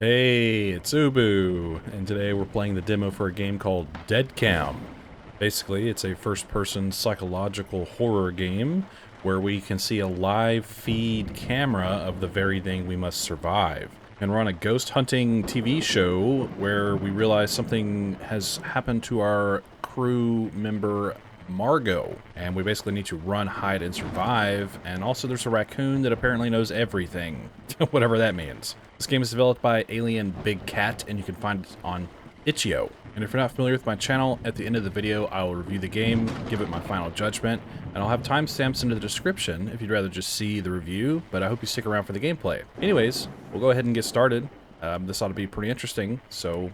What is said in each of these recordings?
Hey, it's Ubu, and today we're playing the demo for a game called Deadcam. Basically, it's a first-person psychological horror game where we can see a live feed camera of the very thing we must survive. And we're on a ghost hunting TV show where we realize something has happened to our crew member Margo, and we basically need to run, hide, and survive. And also there's a raccoon that apparently knows everything, whatever that means. This game is developed by Alien Big Cat, and you can find it on Itch.io. And if you're not familiar with my channel, at the end of the video I will review the game, give it my final judgment, and I'll have timestamps in the description if you'd rather just see the review, but I hope you stick around for the gameplay. Anyways, we'll go ahead and get started. This ought to be pretty interesting, so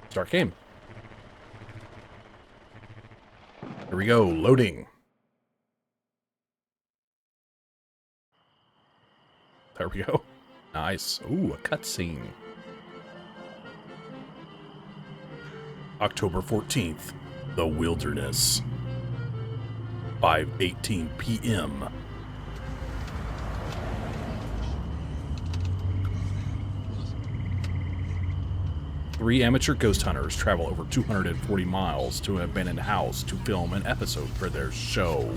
start game. Here we go, loading. There we go. Nice. Ooh, a cutscene. October 14th, the wilderness. 5:18 p.m. Three amateur ghost hunters travel over 240 miles to an abandoned house to film an episode for their show.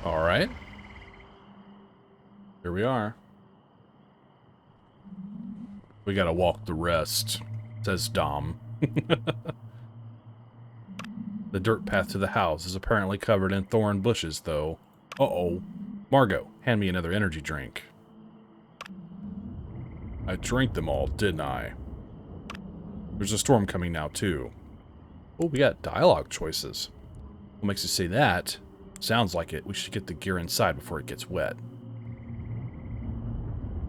All right. Here we are. We gotta walk the rest, says Dom. The dirt path to the house is apparently covered in thorn bushes, though. Uh-oh. Margo, hand me another energy drink. I drank them all, didn't I? There's a storm coming now, too. Oh, we got dialogue choices. What makes you say that? Sounds like it. We should get the gear inside before it gets wet.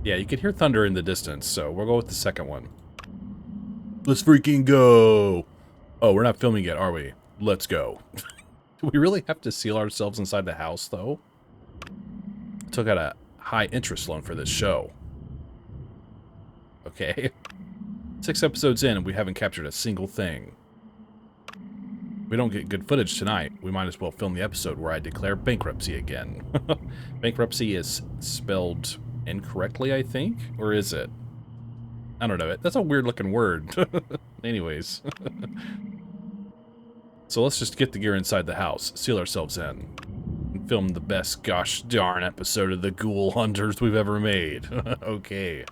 Yeah, you can hear thunder in the distance, so we'll go with the second one. Let's freaking go! Oh, we're not filming yet, are we? Let's go. Do we really have to seal ourselves inside the house, though? I took out a high-interest loan for this show. Okay. 6 episodes in, and we haven't captured a single thing. If we don't get good footage tonight, we might as well film the episode where I declare bankruptcy again. Bankruptcy is spelled incorrectly, I think? Or is it? I don't know. That's a weird-looking word. Anyways. So let's just get the gear inside the house, seal ourselves in, and film the best gosh darn episode of the Ghoul Hunters we've ever made. Okay.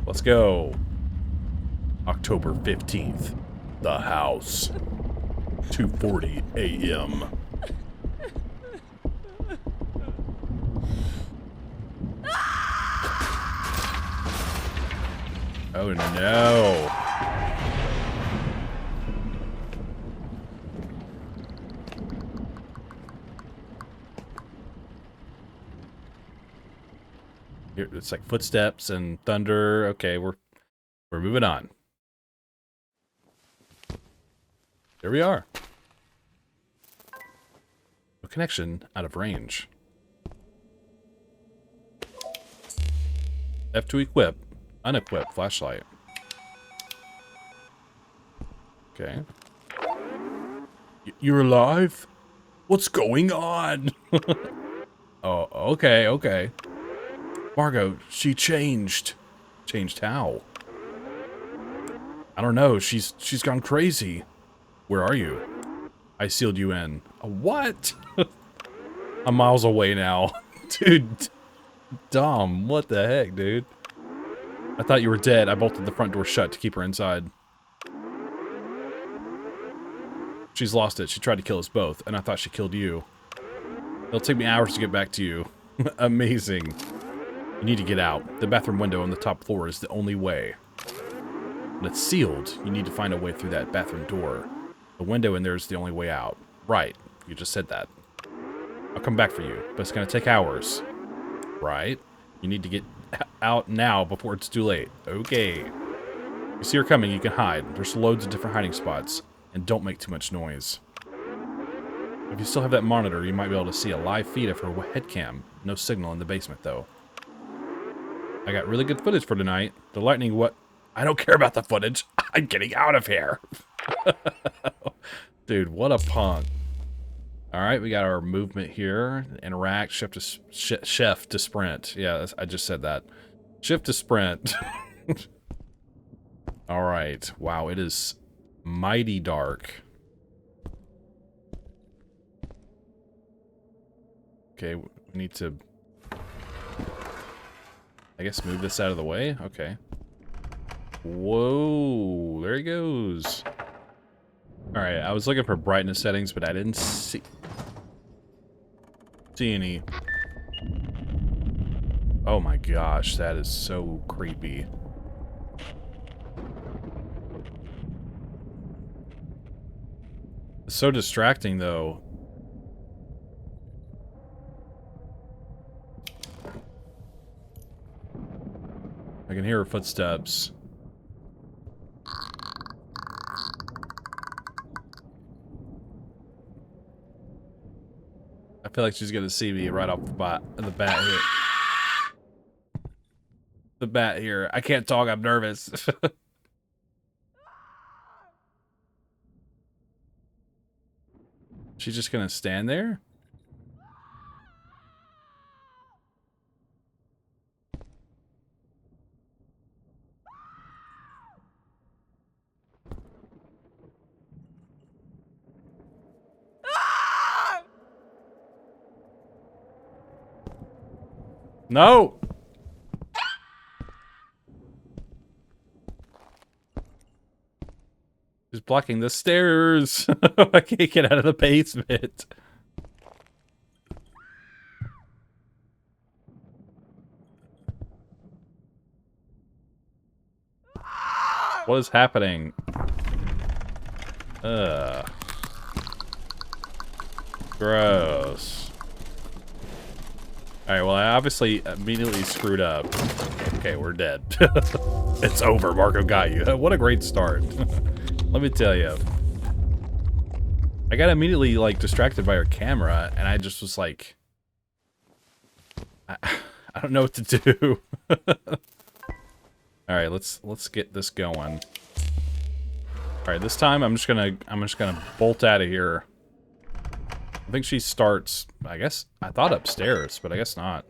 Let's go. October 15th. The house. 2:40 a.m. Oh no. Here, it's like footsteps and thunder. Okay, we're moving on. There we are. No connection, out of range. F to equip. Unequip flashlight. Okay. You're alive? What's going on? Oh, okay, okay. Margo, she changed. Changed how? I don't know. She's gone crazy. Where are you? I sealed you in. What? I'm miles away now. Dude. Dom, what the heck, dude? I thought you were dead. I bolted the front door shut to keep her inside. She's lost it. She tried to kill us both, and I thought she killed you. It'll take me hours to get back to you. Amazing. You need to get out. The bathroom window on the top floor is the only way. When it's sealed, you need to find a way through that bathroom door. The window in there is the only way out. Right. You just said that. I'll come back for you, but it's going to take hours. Right. You need to get out now before it's too late. Okay. You see her coming, you can hide. There's loads of different hiding spots. And don't make too much noise. If you still have that monitor, you might be able to see a live feed of her head cam. No signal in the basement, though. I got really good footage for tonight. The lightning, what? I don't care about the footage. I'm getting out of here. Dude, what a punk. All right, we got our movement here. Interact, shift to sprint. Yeah, I just said that. Shift to sprint. All right. Wow, it is mighty dark. Okay, we need to, I guess, move this out of the way. Okay. Whoa, there he goes. All right, I was looking for brightness settings, but I didn't see any. Oh my gosh, that is so creepy. It's so distracting, though. I can hear her footsteps. I feel like she's gonna see me right off the bat here. The bat here. I can't talk, I'm nervous. She's just gonna stand there? No! She's blocking the stairs. I can't get out of the basement. What is happening? Gross. Alright, well, I obviously immediately screwed up. Okay, we're dead. It's over. Margo got you. What a great start. Let me tell you. I got immediately, like, distracted by her camera, and I just was like... I don't know what to do. Alright, let's get this going. Alright, this time I'm just gonna bolt out of here. I think she starts, I guess, I thought upstairs, but I guess not.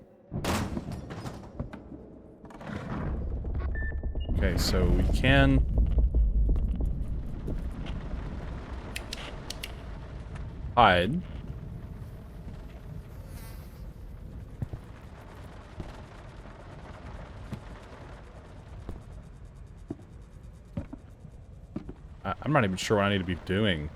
Okay, so we can... hide. I'm not even sure what I need to be doing.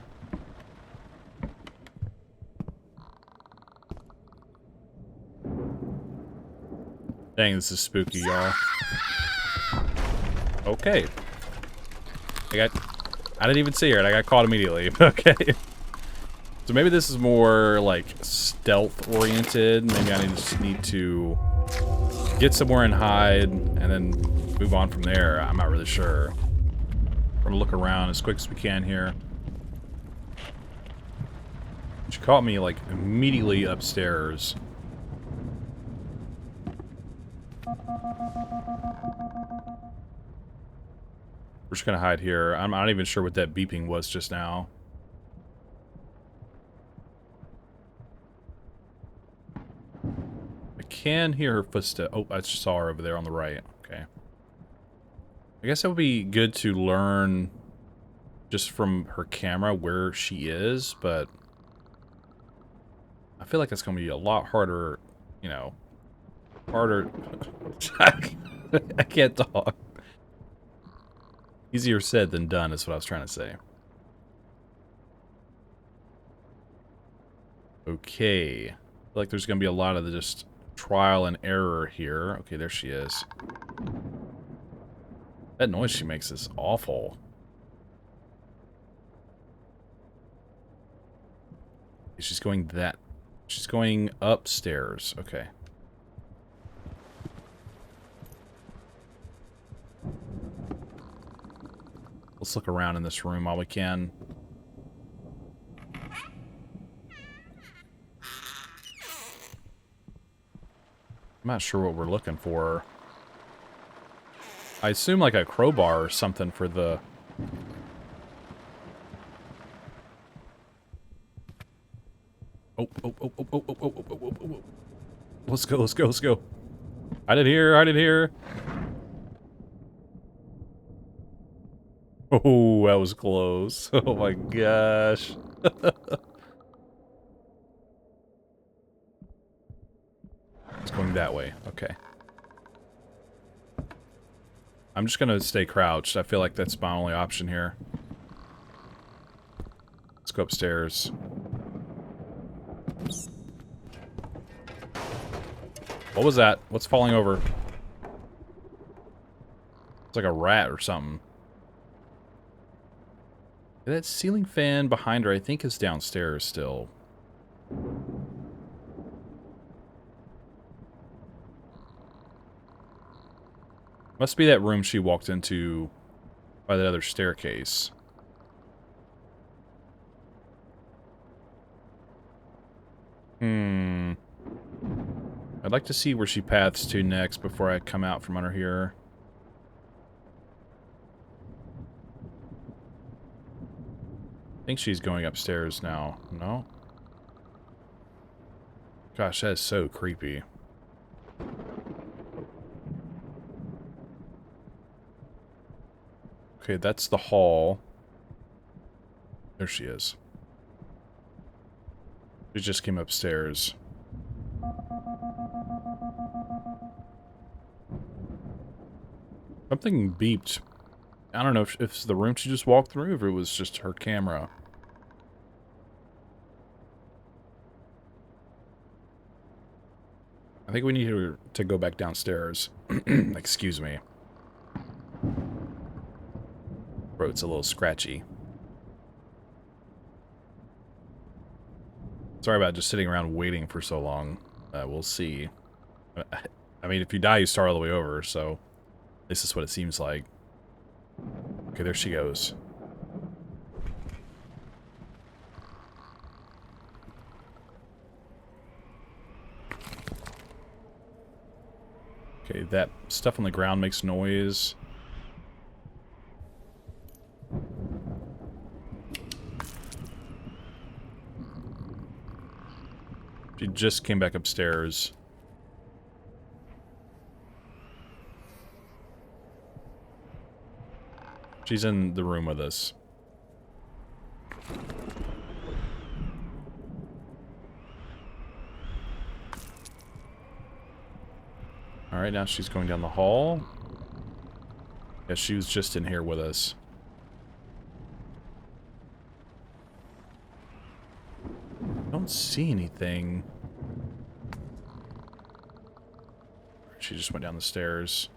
Dang, this is spooky, y'all. Okay. I didn't even see her, and I got caught immediately. Okay. So maybe this is more, like, stealth-oriented. Maybe I just need to get somewhere and hide, and then move on from there. I'm not really sure. We're gonna look around as quick as we can here. She caught me, like, immediately upstairs. We're just gonna hide here. I'm not even sure what that beeping was just now. I can hear her footsteps. Oh, I just saw her over there on the right. Okay. I guess it would be good to learn just from her camera where she is, but I feel like it's gonna be a lot harder, you know, harder. I can't talk. Easier said than done is what I was trying to say. Okay. I feel like there's going to be a lot of just trial and error here. Okay, there she is. That noise she makes is awful. She's going upstairs. Okay. Let's look around in this room while we can. I'm not sure what we're looking for. I assume like a crowbar or something for the... Oh, oh, oh, oh, oh, oh, oh, oh, oh, oh, oh. Let's go, let's go, let's go. Hide it here, hide it here. Oh, that was close. Oh my gosh. It's going that way. Okay. I'm just gonna stay crouched. I feel like that's my only option here. Let's go upstairs. What was that? What's falling over? It's like a rat or something. That ceiling fan behind her, I think, is downstairs still. Must be that room she walked into by that other staircase. I'd like to see where she paths to next before I come out from under here. I think she's going upstairs now. No? Gosh, that is so creepy. Okay, that's the hall. There she is. She just came upstairs. Something beeped. I don't know if it's the room she just walked through, or if it was just her camera. I think we need her to go back downstairs. Excuse me. Throat's a little scratchy. Sorry about just sitting around waiting for so long. We'll see. I mean, if you die, you start all the way over, so... This is what it seems like. Okay, there she goes. Okay, that stuff on the ground makes noise. She just came back upstairs. She's in the room with us. Alright, now she's going down the hall. Yeah, she was just in here with us. I don't see anything. She just went down the stairs.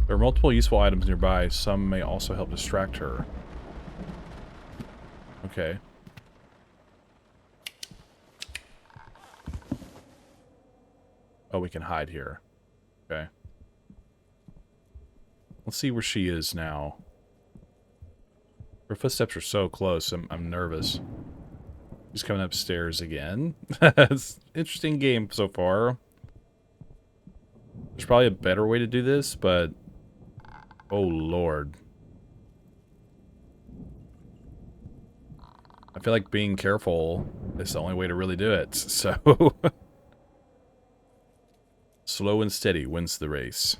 There are multiple useful items nearby. Some may also help distract her. Okay. Oh, we can hide here. Okay. Let's see where she is now. Her footsteps are so close, I'm nervous. She's coming upstairs again. It's an interesting game so far. There's probably a better way to do this, but... Oh, Lord. I feel like being careful is the only way to really do it, so... Slow and steady wins the race.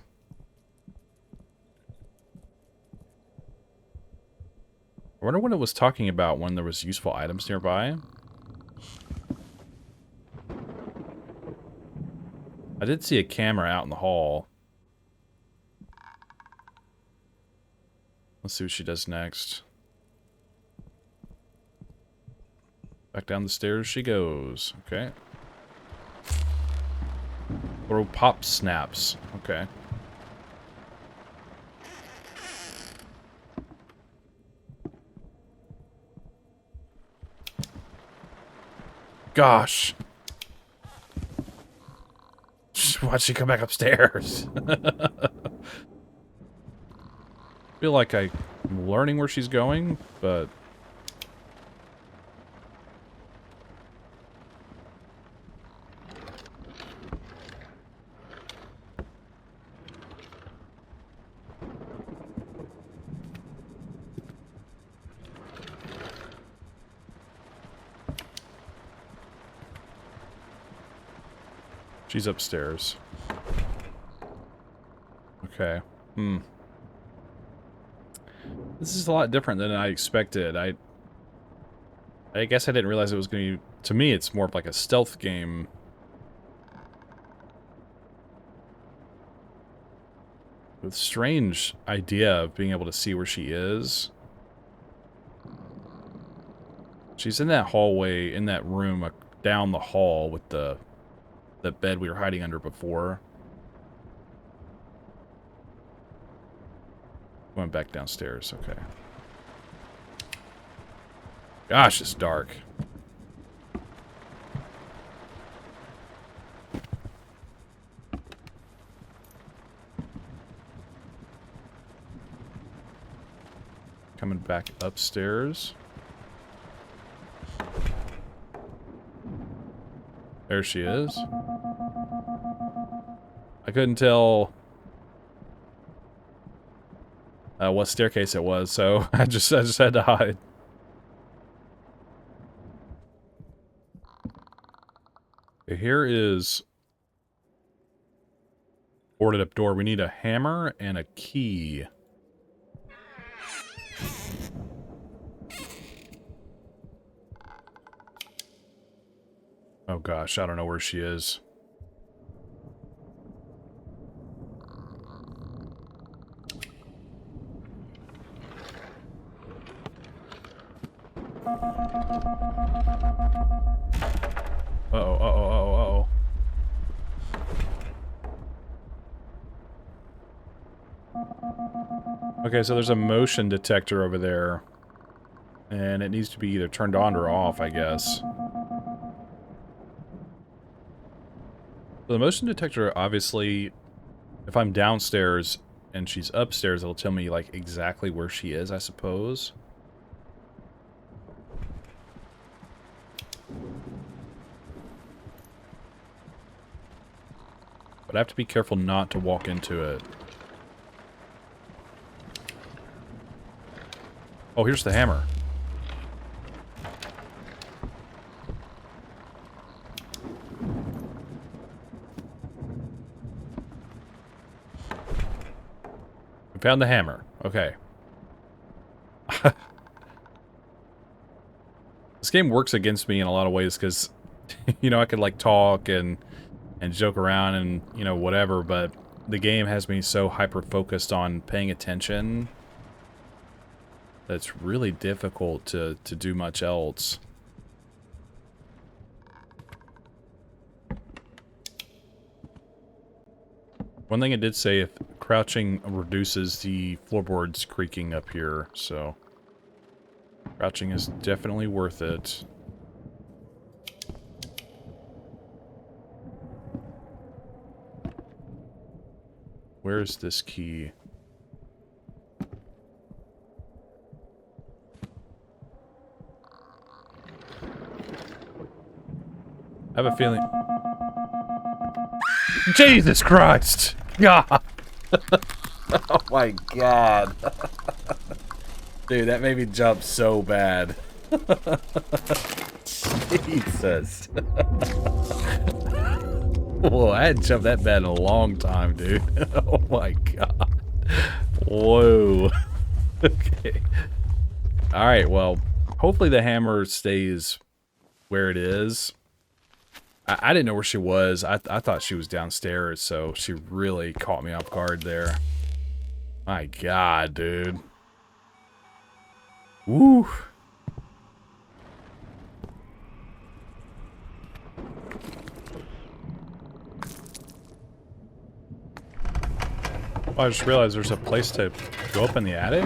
I wonder what it was talking about when there was useful items nearby. I did see a camera out in the hall. Let's see what she does next. Back down the stairs she goes. Okay. Throw pop snaps. Okay. Gosh. Why'd she come back upstairs? Feel like I'm learning where she's going, but... She's upstairs. Okay. This is a lot different than I expected. I guess I didn't realize it was going to be... To me, it's more of like a stealth game. With strange idea of being able to see where she is. She's in that hallway, in that room, down the hall with the bed we were hiding under before. Going back downstairs, okay. Gosh, it's dark. Coming back upstairs. There she is. I couldn't tell what staircase it was, so I just had to hide. Okay, here is boarded up door. We need a hammer and a key. Oh gosh, I don't know where she is. Uh-oh. Okay, so there's a motion detector over there. And it needs to be either turned on or off, I guess. So the motion detector, obviously, if I'm downstairs and she's upstairs, it'll tell me, like, exactly where she is, I suppose. But I have to be careful not to walk into it. Oh, here's the hammer. We found the hammer. Okay. This game works against me in a lot of ways because, you know, I could, like, talk and joke around and, you know, whatever, but the game has me so hyper-focused on paying attention that it's really difficult to do much else. One thing it did say, if crouching reduces the floorboards creaking up here, so crouching is definitely worth it. Where's this key? I have a feeling... Jesus Christ! God! Oh my God. Dude, that made me jump so bad. Jesus. Whoa, I hadn't jumped that bad in a long time, dude. Oh my God. Whoa. Okay. Alright, well, hopefully the hammer stays where it is. I didn't know where she was. I thought she was downstairs, so she really caught me off guard there. My God, dude. Woo. Oh, I just realized there's a place to go up in the attic.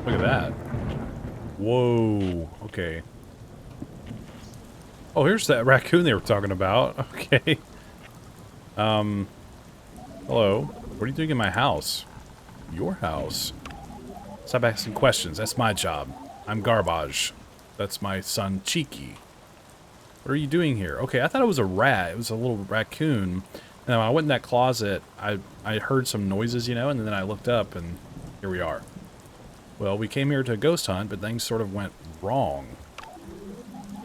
Look at that. Whoa. Okay. Oh, here's that raccoon they were talking about. Okay. Hello. What are you doing in my house? Your house? Stop asking questions. That's my job. I'm garbage. That's my son, Cheeky. What are you doing here? Okay, I thought it was a rat. It was a little raccoon. And when I went in that closet, I heard some noises, you know, and then I looked up, and here we are. Well, we came here to ghost hunt, but things sort of went wrong.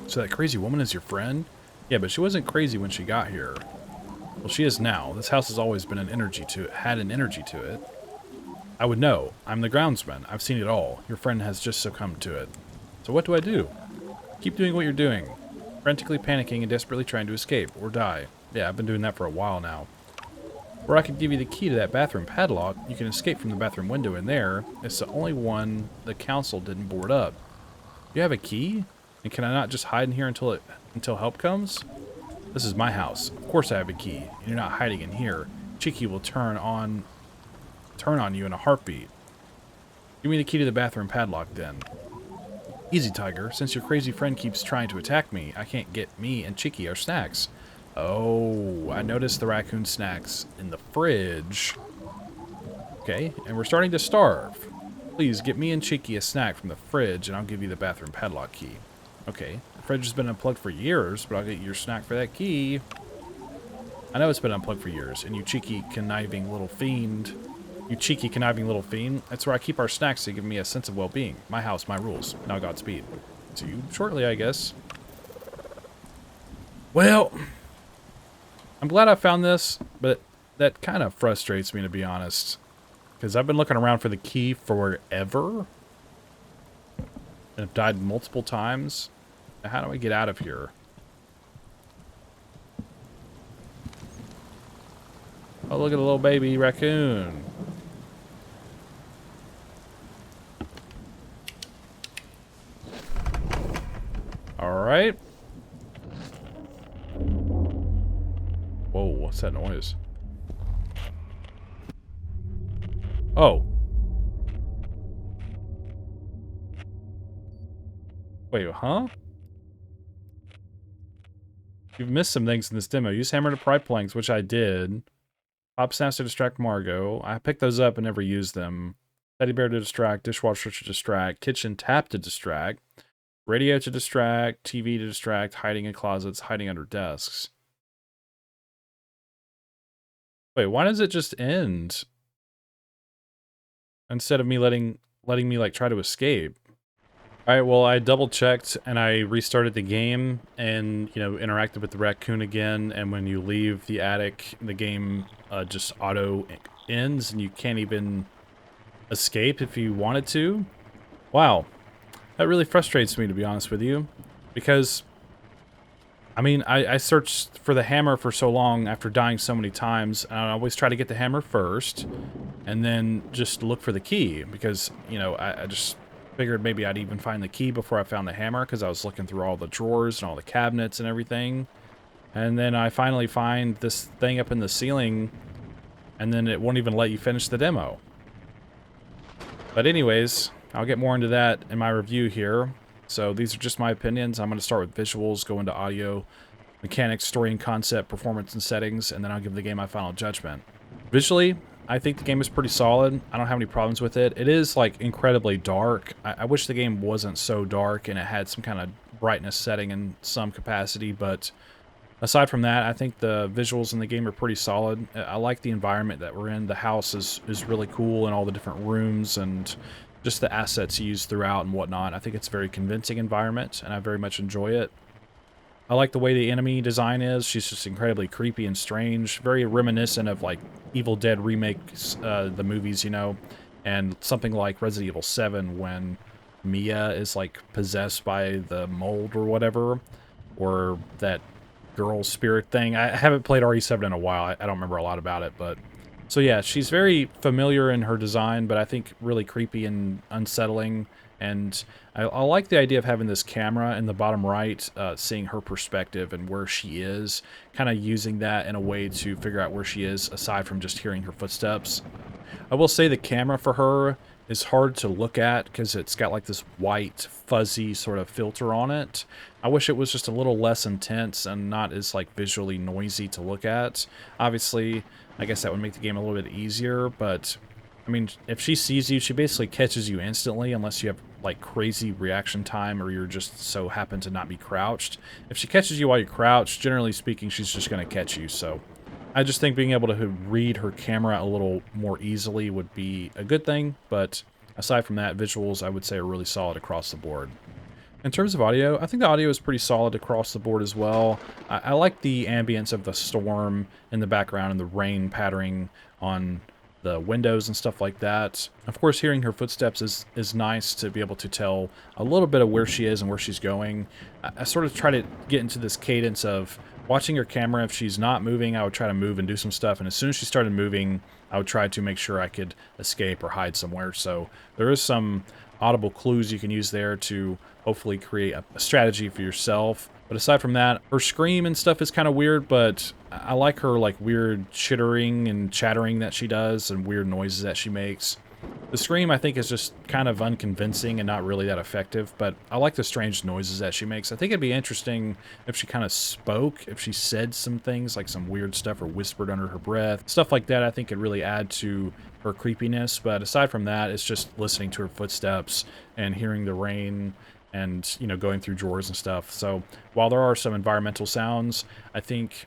So that crazy woman is your friend? Yeah, but she wasn't crazy when she got here. Well, she is now. This house has always been had an energy to it. I would know. I'm the groundsman. I've seen it all. Your friend has just succumbed to it. So what do I do? Keep doing what you're doing. Frantically panicking and desperately trying to escape or die. Yeah, I've been doing that for a while now. Or I could give you the key to that bathroom padlock. You can escape from the bathroom window in there. It's the only one the council didn't board up. You have a key? And can I not just hide in here until help comes? This is my house. Of course I have a key. And you're not hiding in here. Cheeky will turn on you in a heartbeat. Give me the key to the bathroom padlock then. Easy, Tiger. Since your crazy friend keeps trying to attack me, I can't get me and Cheeky our snacks. Oh, I noticed the raccoon snacks in the fridge. Okay, and we're starting to starve. Please get me and Cheeky a snack from the fridge, and I'll give you the bathroom padlock key. Okay, the fridge has been unplugged for years, but I'll get you your snack for that key. I know it's been unplugged for years, and you cheeky, conniving little fiend. You cheeky, conniving little fiend. That's where I keep our snacks to give me a sense of well-being. My house, my rules. Now Godspeed. See you shortly, I guess. Well, I'm glad I found this, but that kind of frustrates me, to be honest. Because I've been looking around for the key forever. And I've died multiple times. How do I get out of here? Oh, look at the little baby raccoon. Alright. Whoa, what's that noise? Oh. Wait, huh? You've missed some things in this demo. Use hammer to pry planks, which I did. Pop snaps to distract Margo. I picked those up and never used them. Teddy bear to distract. Dishwasher to distract. Kitchen tap to distract. Radio to distract. TV to distract. Hiding in closets. Hiding under desks. Wait, why does it just end? Instead of me letting me like try to escape. Alright, well, I double-checked, and I restarted the game, and, you know, interacted with the raccoon again, and when you leave the attic, the game just auto-ends, and you can't even escape if you wanted to. Wow. That really frustrates me, to be honest with you, because, I mean, I searched for the hammer for so long after dying so many times, and I always try to get the hammer first, and then just look for the key, because, you know, I just figured maybe I'd even find the key before I found the hammer, because I was looking through all the drawers and all the cabinets and everything. And then I finally find this thing up in the ceiling, and then it won't even let you finish the demo. But anyways, I'll get more into that in my review here. So these are just my opinions. I'm going to start with visuals, go into audio, mechanics, story and concept, performance and settings, and then I'll give the game my final judgment. Visually, I think the game is pretty solid. I don't have any problems with it. It is, like, incredibly dark. I wish the game wasn't so dark and it had some kind of brightness setting in some capacity, but aside from that, I think the visuals in the game are pretty solid. I like the environment that we're in. The house is really cool, and all the different rooms and just the assets used throughout and whatnot. I think it's a very convincing environment, and I very much enjoy it. I like the way the enemy design is. She's just incredibly creepy and strange. Very reminiscent of, like, Evil Dead remakes, the movies, you know. And something like Resident Evil 7 when Mia is, like, possessed by the mold or whatever. Or that girl spirit thing. I haven't played RE7 in a while. I don't remember a lot about it, but... So yeah, she's very familiar in her design, but I think really creepy and unsettling. And I like the idea of having this camera in the bottom right, seeing her perspective and where she is, kind of using that in a way to figure out where she is, aside from just hearing her footsteps. I will say the camera for her is hard to look at because it's got like this white, fuzzy sort of filter on it. I wish it was just a little less intense and not as like visually noisy to look at. Obviously, I guess that would make the game a little bit easier, but... I mean, if she sees you, she basically catches you instantly, unless you have, like, crazy reaction time or you're just so happen to not be crouched. If she catches you while you're crouched, generally speaking, she's just going to catch you, so... I just think being able to read her camera a little more easily would be a good thing, but aside from that, visuals, I would say, are really solid across the board. In terms of audio, I think the audio is pretty solid across the board as well. I like the ambience of the storm in the background and the rain pattering on the windows and stuff like that. Of course, hearing her footsteps is nice to be able to tell a little bit of where she is and where she's going. I sort of try to get into this cadence of watching her camera. If she's not moving, I would try to move and do some stuff. And as soon as she started moving, I would try to make sure I could escape or hide somewhere. So there is some audible clues you can use there to hopefully create a strategy for yourself. But aside from that, her scream and stuff is kind of weird, but I like her like weird chittering and chattering that she does and weird noises that she makes. The scream, I think, is just kind of unconvincing and not really that effective, but I like the strange noises that she makes. I think it'd be interesting if she kind of spoke, if she said some things, like some weird stuff or whispered under her breath. Stuff like that I think could really add to her creepiness, but aside from that, it's just listening to her footsteps and hearing the rain and, you know, going through drawers and stuff. So while there are some environmental sounds, I think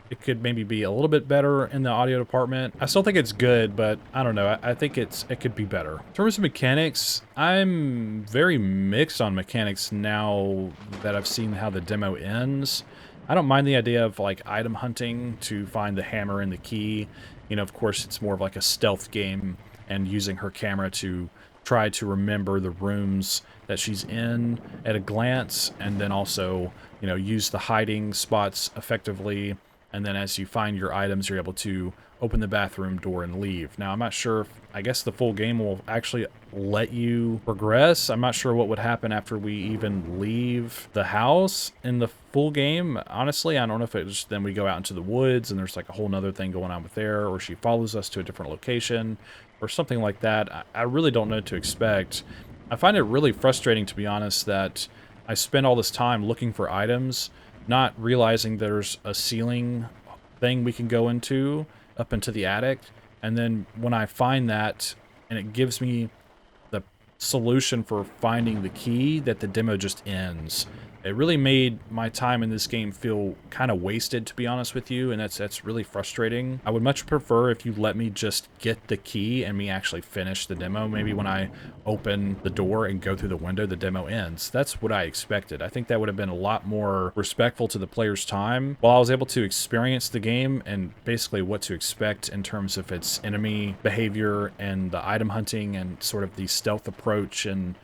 it could maybe be a little bit better in the audio department. I still think it's good, but I don't know. I think it could be better. In terms of mechanics, I'm very mixed on mechanics now that I've seen how the demo ends. I don't mind the idea of like item hunting to find the hammer and the key. You know, of course, it's more of like a stealth game and using her camera to try to remember the rooms that she's in at a glance, and then also, you know, use the hiding spots effectively. And then as you find your items, you're able to open the bathroom door and leave. Now, I'm not sure if, I guess the full game will actually let you progress. I'm not sure what would happen after we even leave the house in the full game. Honestly, I don't know if it's then we go out into the woods and there's like a whole nother thing going on with there, or she follows us to a different location or something like that. I really don't know what to expect. I find it really frustrating, to be honest, that I spend all this time looking for items, not realizing there's a ceiling thing we can go into up into the attic, and then when I find that and it gives me the solution for finding the key, that the demo just ends. It really made my time in this game feel kind of wasted, to be honest with you, and that's really frustrating. I would much prefer if you let me just get the key and me actually finish the demo. Maybe when I open the door and go through the window, the demo ends. That's what I expected. I think that would have been a lot more respectful to the player's time. While I was able to experience the game and basically what to expect in terms of its enemy behavior and the item hunting and sort of the stealth approach and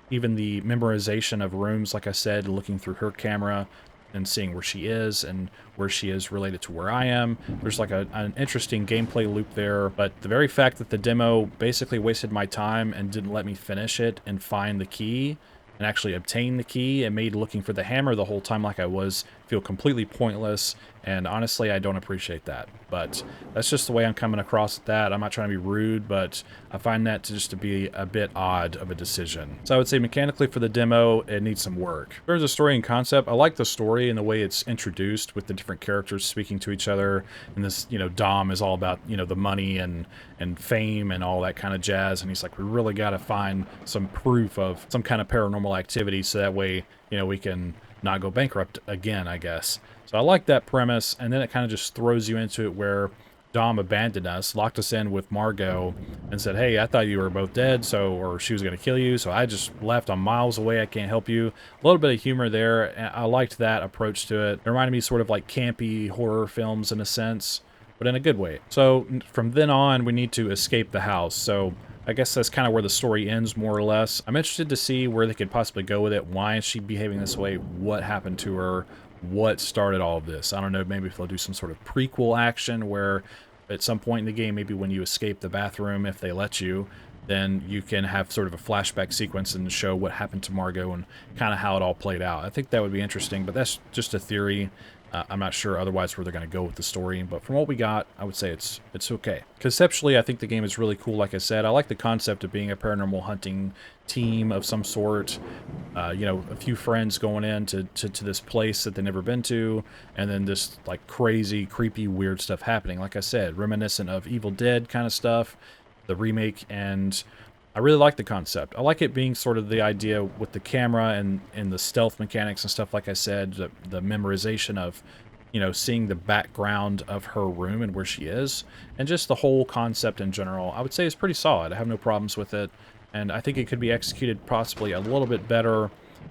even the memorization of rooms, like I said, looking through her camera and seeing where she is and where she is related to where I am. There's like an interesting gameplay loop there, but the very fact that the demo basically wasted my time and didn't let me finish it and find the key and actually obtain the key, it made looking for the hammer the whole time like I was feel completely pointless, and honestly, I don't appreciate that. But that's just the way I'm coming across at that. I'm not trying to be rude, but I find that to be a bit odd of a decision. So I would say mechanically for the demo, it needs some work. In terms of story and concept, I like the story and the way it's introduced with the different characters speaking to each other. And this, you know, Dom is all about, you know, the money and fame and all that kind of jazz. And he's like, we really got to find some proof of some kind of paranormal activity so that way, you know, we can not go bankrupt again, I guess. So I like that premise, and then it kind of just throws you into it where Dom abandoned us, locked us in with Margo, and said, hey, I thought you were both dead, or she was going to kill you, so I just left. I'm miles away, I can't help you. A little bit of humor there, and I liked that approach to it. It reminded me sort of like campy horror films in a sense, but in a good way. So from then on, we need to escape the house. So I guess that's kind of where the story ends, more or less. I'm interested to see where they could possibly go with it. Why is she behaving this way? What happened to her? What started all of this? I don't know, maybe if they'll do some sort of prequel action where at some point in the game, maybe when you escape the bathroom, if they let you, then you can have sort of a flashback sequence and show what happened to Margo and kind of how it all played out. I think that would be interesting, but that's just a theory. I'm not sure otherwise where they're going to go with the story, but from what we got, I would say it's okay. Conceptually, I think the game is really cool, like I said. I like the concept of being a paranormal hunting team of some sort. You know, a few friends going in to this place that they've never been to, and then this, like, crazy, creepy, weird stuff happening. Like I said, reminiscent of Evil Dead kind of stuff, the remake, and I really like the concept. I like it being sort of the idea with the camera and the stealth mechanics and stuff, like I said, the memorization of, you know, seeing the background of her room and where she is, and just the whole concept in general, I would say is pretty solid. I have no problems with it, and I think it could be executed possibly a little bit better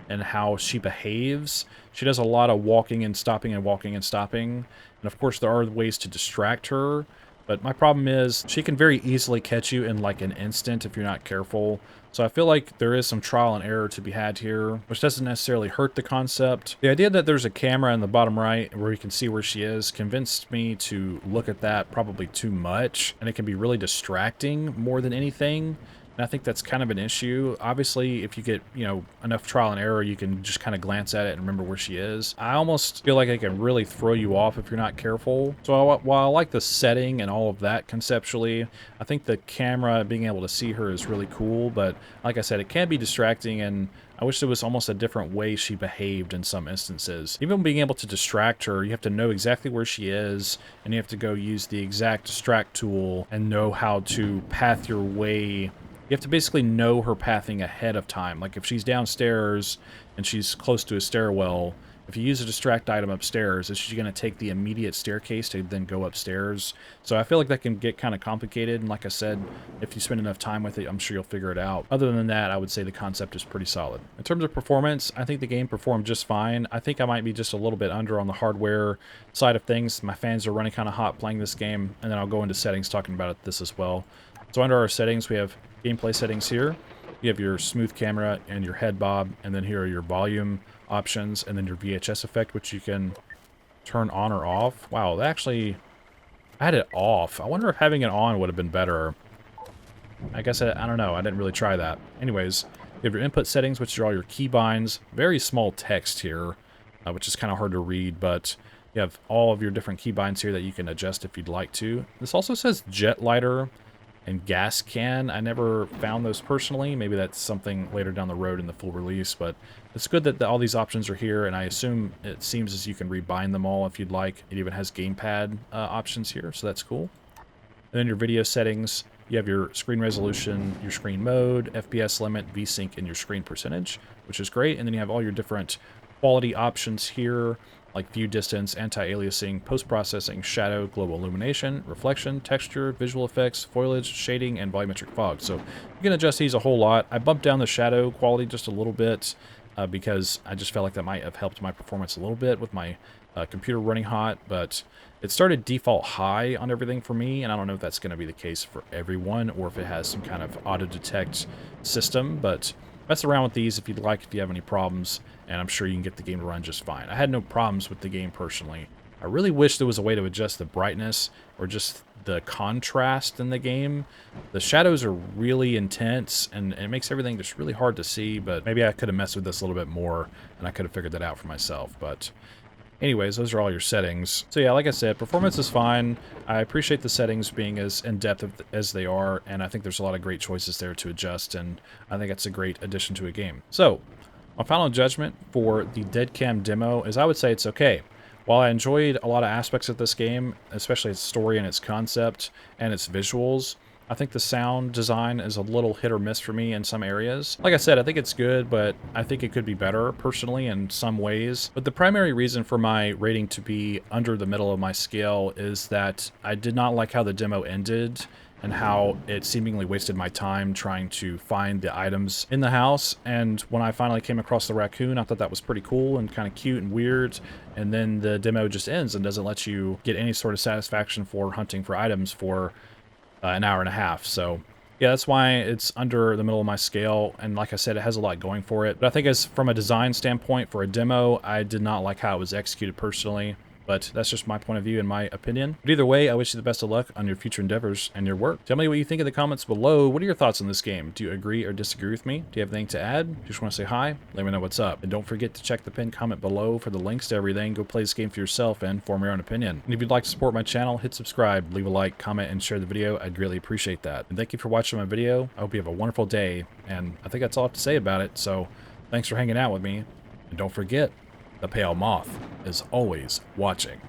and how she behaves. She does a lot of walking and stopping and walking and stopping. And of course there are ways to distract her, but my problem is she can very easily catch you in like an instant if you're not careful. So I feel like there is some trial and error to be had here, which doesn't necessarily hurt the concept. The idea that there's a camera in the bottom right where you can see where she is convinced me to look at that probably too much, and it can be really distracting more than anything. And I think that's kind of an issue. Obviously, if you get, you know, enough trial and error, you can just kind of glance at it and remember where she is. I almost feel like it can really throw you off if you're not careful. So while I like the setting and all of that conceptually, I think the camera, being able to see her is really cool. But like I said, it can be distracting, and I wish there was almost a different way she behaved in some instances. Even being able to distract her, you have to know exactly where she is, and you have to go use the exact distract tool and know how to path your way. You have to basically know her pathing ahead of time. Like if she's downstairs and she's close to a stairwell, if you use a distract item upstairs, is she going to take the immediate staircase to then go upstairs? So I feel like that can get kind of complicated. And like I said, if you spend enough time with it, I'm sure you'll figure it out. Other than that, I would say the concept is pretty solid. In terms of performance, I think the game performed just fine. I think I might be just a little bit under on the hardware side of things. My fans are running kind of hot playing this game, and then I'll go into settings talking about this as well. So under our settings, we have gameplay settings here. You have your smooth camera and your head bob, and then here are your volume options, and then your VHS effect, which you can turn on or off. Wow, actually, I had it off. I wonder if having it on would have been better. I guess I don't know. I didn't really try that. Anyways, you have your input settings, which are all your keybinds. Very small text here, which is kind of hard to read, but you have all of your different keybinds here that you can adjust if you'd like to. This also says jet lighter and gas can. I never found those personally. Maybe that's something later down the road in the full release, but it's good that all these options are here, and I assume it seems as you can rebind them all if you'd like. It even has gamepad options here, so that's cool. And then your video settings, you have your screen resolution, your screen mode, FPS limit, VSync, and your screen percentage, which is great. And then you have all your different quality options here, like view distance, anti-aliasing, post-processing, shadow, global illumination, reflection, texture, visual effects, foliage, shading, and volumetric fog. So you can adjust these a whole lot. I bumped down the shadow quality just a little bit because I just felt like that might have helped my performance a little bit with my computer running hot, but it started default high on everything for me, and I don't know if that's going to be the case for everyone or if it has some kind of auto-detect system, but mess around with these if you'd like, if you have any problems, and I'm sure you can get the game to run just fine. I had no problems with the game personally. I really wish there was a way to adjust the brightness or just the contrast in the game. The shadows are really intense, and it makes everything just really hard to see, but maybe I could have messed with this a little bit more, and I could have figured that out for myself, but anyways, those are all your settings. So yeah, like I said, performance is fine. I appreciate the settings being as in-depth as they are, and I think there's a lot of great choices there to adjust, and I think it's a great addition to a game. So, my final judgment for the Deadcam demo is I would say it's okay. While I enjoyed a lot of aspects of this game, especially its story and its concept and its visuals, I think the sound design is a little hit or miss for me in some areas. Like I said, I think it's good, but I think it could be better, personally, in some ways. But the primary reason for my rating to be under the middle of my scale is that I did not like how the demo ended and how it seemingly wasted my time trying to find the items in the house. And when I finally came across the raccoon, I thought that was pretty cool and kind of cute and weird. And then the demo just ends and doesn't let you get any sort of satisfaction for hunting for items for an hour and a half. So yeah, that's why it's under the middle of my scale. And like I said, it has a lot going for it. But I think as from a design standpoint for a demo, I did not like how it was executed personally. But that's just my point of view and my opinion. But either way, I wish you the best of luck on your future endeavors and your work. Tell me what you think in the comments below. What are your thoughts on this game? Do you agree or disagree with me? Do you have anything to add? Just want to say hi? Let me know what's up. And don't forget to check the pinned comment below for the links to everything. Go play this game for yourself and form your own opinion. And if you'd like to support my channel, hit subscribe, leave a like, comment, and share the video. I'd greatly appreciate that. And thank you for watching my video. I hope you have a wonderful day. And I think that's all I have to say about it. So thanks for hanging out with me. And don't forget, the pale moth is always watching.